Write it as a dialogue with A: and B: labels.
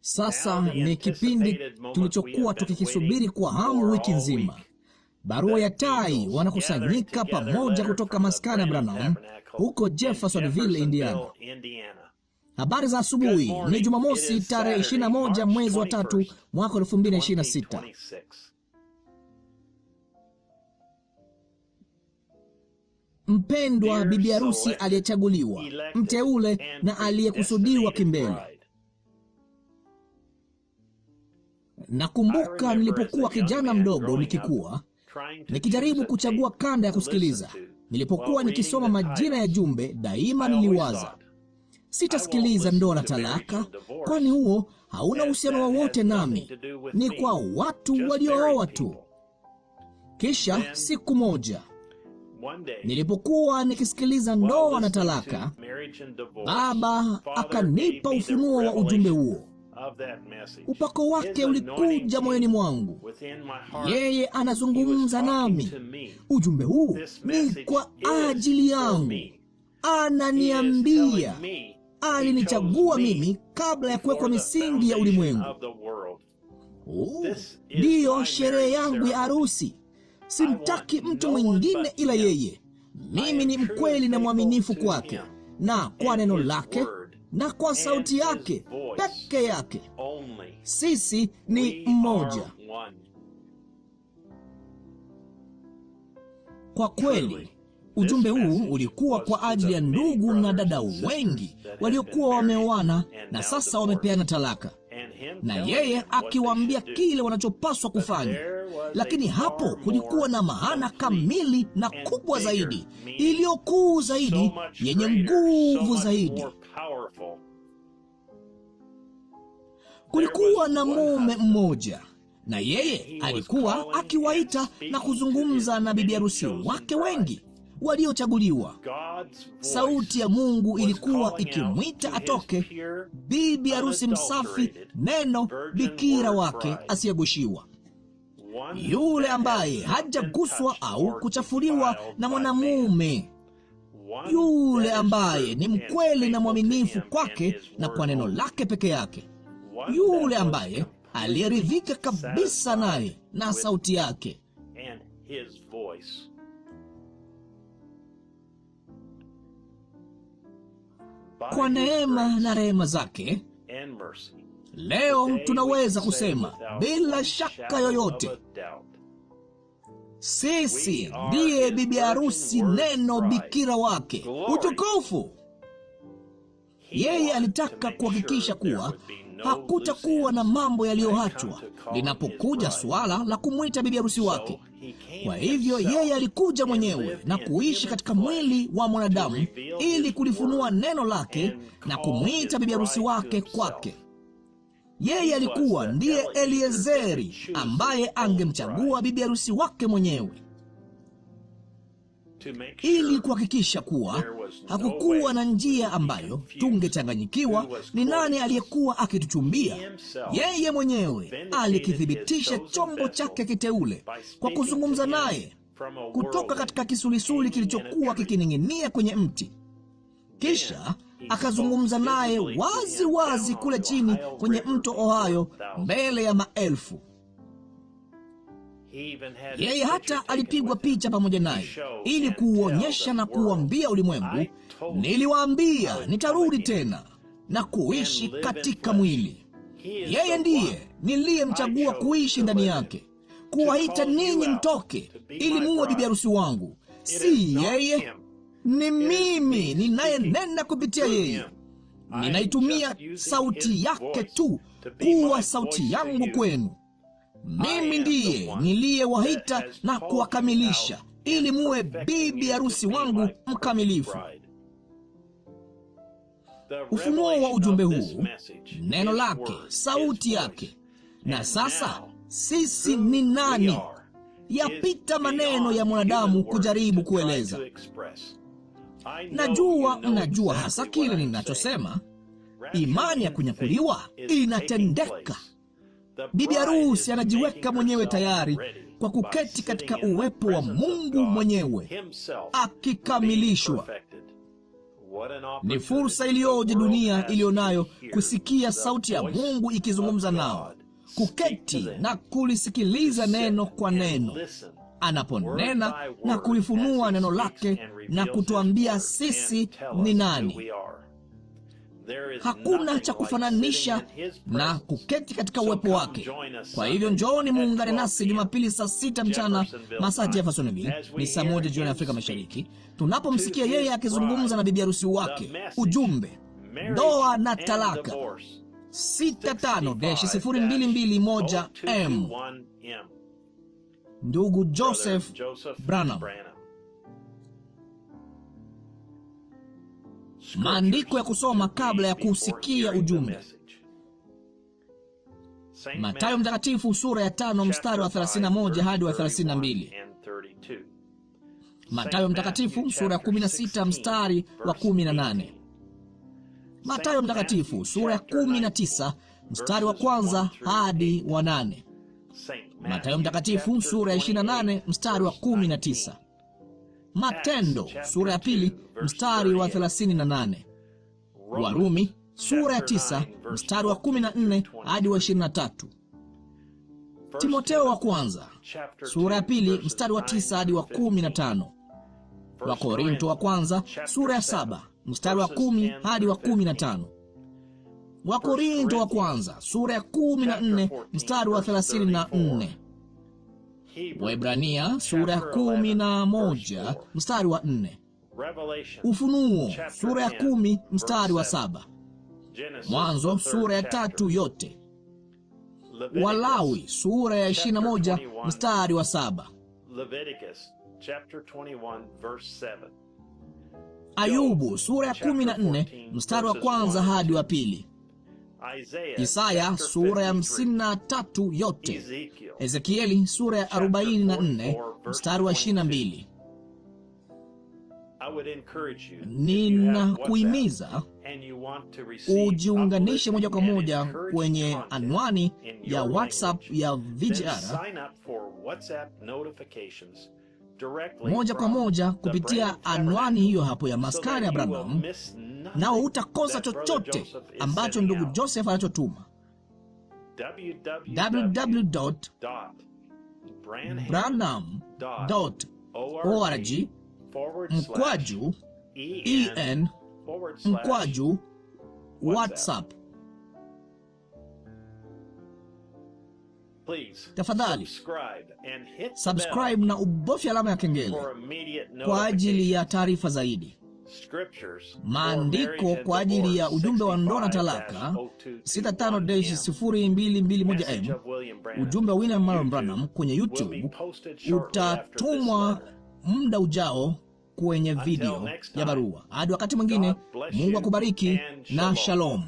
A: Sasa ni kipindi tulichokuwa tukikisubiri kwa hamu wiki nzima. Barua ya tai wanakusanyika pamoja kutoka maskani ya Branham huko Jeffersonville, Indiana. Habari za asubuhi. Ni Jumamosi tarehe 21 mwezi wa 3 mwaka 2026. Mpendwa bibi harusi aliyechaguliwa, mteule na aliyekusudiwa kimbele. Nakumbuka nilipokuwa kijana mdogo nikijaribu kuchagua kanda ya kusikiliza. Nilipokuwa nikisoma majina ya jumbe, daima niliwaza, sitasikiliza ndoa na talaka, kwani huo hauna uhusiano wowote nami, ni kwa watu waliooa tu. Kisha siku moja nilipokuwa nikisikiliza ndoa na talaka, Baba akanipa ufunuo wa ujumbe huo. Upako wake ulikuja moyoni mwangu. Yeye anazungumza nami. Ujumbe huu ni kwa ajili yangu. Ananiambia alinichagua mimi kabla ya kuwekwa misingi ya ulimwengu. Ndiyo sherehe yangu ya harusi. Simtaki mtu mwingine ila yeye. Mimi ni mkweli na mwaminifu kwake, na kwa neno lake, na kwa sauti yake peke yake. Sisi ni mmoja. Kwa kweli, ujumbe huu ulikuwa kwa ajili ya ndugu na dada wengi waliokuwa wameoana na sasa wamepeana talaka, na yeye akiwaambia kile wanachopaswa kufanya. Lakini hapo kulikuwa na maana kamili na kubwa zaidi, iliyokuu zaidi, yenye nguvu zaidi. Kulikuwa na mume mmoja, na yeye alikuwa akiwaita na kuzungumza na bibi harusi wake wengi waliochaguliwa. Sauti ya Mungu ilikuwa ikimwita atoke, bibi harusi msafi, neno, bikira wake asiyegushiwa, yule ambaye hajaguswa au kuchafuliwa na mwanamume, yule ambaye ni mkweli na mwaminifu kwake na kwa neno lake peke yake, yule ambaye aliyeridhika kabisa naye na sauti yake. Kwa neema na rehema zake, leo tunaweza kusema bila shaka yoyote, sisi ndiye bibi harusi, neno, bikira wake. Utukufu! Yeye alitaka kuhakikisha kuwa hakutakuwa na mambo yaliyoachwa linapokuja suala la kumwita bibi harusi wake. Kwa hivyo yeye alikuja mwenyewe na kuishi katika mwili wa mwanadamu ili kulifunua neno lake na kumwita bibi harusi wake kwake. Yeye alikuwa ndiye Eliezeri ambaye angemchagua bibi harusi wake mwenyewe, ili kuhakikisha kuwa hakukuwa na njia ambayo tungechanganyikiwa ni nani aliyekuwa akituchumbia. Yeye mwenyewe alikithibitisha chombo chake kiteule kwa kuzungumza naye kutoka katika kisulisuli kilichokuwa kikining'inia kwenye mti. Kisha akazungumza naye wazi wazi kule chini kwenye mto Ohio mbele ya maelfu. Yeye hata alipigwa picha pamoja naye ili kuuonyesha na kuuambia ulimwengu, niliwaambia nitarudi tena na kuishi katika mwili. Yeye ndiye niliyemchagua kuishi ndani yake, kuwaita ninyi mtoke ili muwe bibi harusi wangu. Si yeye, ni mimi ninayenena kupitia yeye. Ninaitumia sauti yake tu kuwa sauti yangu kwenu. Mimi ndiye niliyewaita na kuwakamilisha ili muwe bibi harusi wangu mkamilifu. Ufunuo wa ujumbe huu, neno lake, sauti yake. Na sasa sisi ni nani? Yapita maneno ya mwanadamu kujaribu kueleza. Najua mnajua hasa kile ninachosema. Imani ya kunyakuliwa inatendeka. Bibi harusi anajiweka mwenyewe tayari kwa kuketi katika uwepo wa Mungu mwenyewe akikamilishwa. Ni fursa iliyoje dunia iliyonayo kusikia sauti ya Mungu ikizungumza nao, kuketi na kulisikiliza neno kwa neno, anaponena na kulifunua neno lake na kutuambia sisi ni nani. Hakuna cha kufananisha na kuketi katika uwepo wake. Kwa hivyo njooni muungane nasi Jumapili saa 6 mchana masaa Jeffersonville, ni saa 1 jioni Afrika Mashariki, tunapomsikia yeye akizungumza na bibi harusi wake. Ujumbe: ndoa na talaka, 65-0221M. Ndugu Joseph Branham. Maandiko ya kusoma kabla ya kusikia ujumbe. Mathayo Mtakatifu sura ya 5 mstari wa 31 hadi wa 32. Mathayo Mtakatifu sura ya 16 mstari wa 18. Mathayo Mtakatifu sura ya 19 mstari wa 1 hadi wa 8. Mathayo Mtakatifu sura ya 28 mstari wa 19. Matendo sura ya 2 mstari wa 38. Warumi sura ya 9 mstari wa 14 hadi wa 23. Timotheo wa kwanza sura ya 2 mstari wa 9 hadi wa 15. Wakorinto wa kwanza sura ya 7 mstari wa 10 hadi wa 15. Wakorinto wa kwanza sura ya 14 mstari wa 34. Waebrania sura ya 11 mstari wa 4. Ufunuo sura ya 10 mstari wa 7. Mwanzo sura ya 3 yote. Walawi sura ya 21 mstari wa 7. Ayubu sura ya 14 mstari wa 1 hadi wa 2. Isaya sura ya 53 yote. Ezekieli sura ya 44 mstari wa 22. Ninakuhimiza ujiunganishe moja kwa moja kwenye anwani ya WhatsApp ya VGR, moja kwa moja kupitia anwani hiyo hapo ya Maskani ya Branham, nao utakosa chochote ambacho ndugu Joseph anachotuma. www.branham.org/en/WhatsApp. Tafadhali subscribe na ubofya alama ya kengele kwa ajili ya taarifa zaidi. Maandiko kwa ajili ya ujumbe wa ndoa na talaka 65-0221M, ujumbe wa William Marion Branham kwenye YouTube, utatumwa muda ujao kwenye video ya barua. Hadi wakati mwingine, Mungu akubariki na shalom.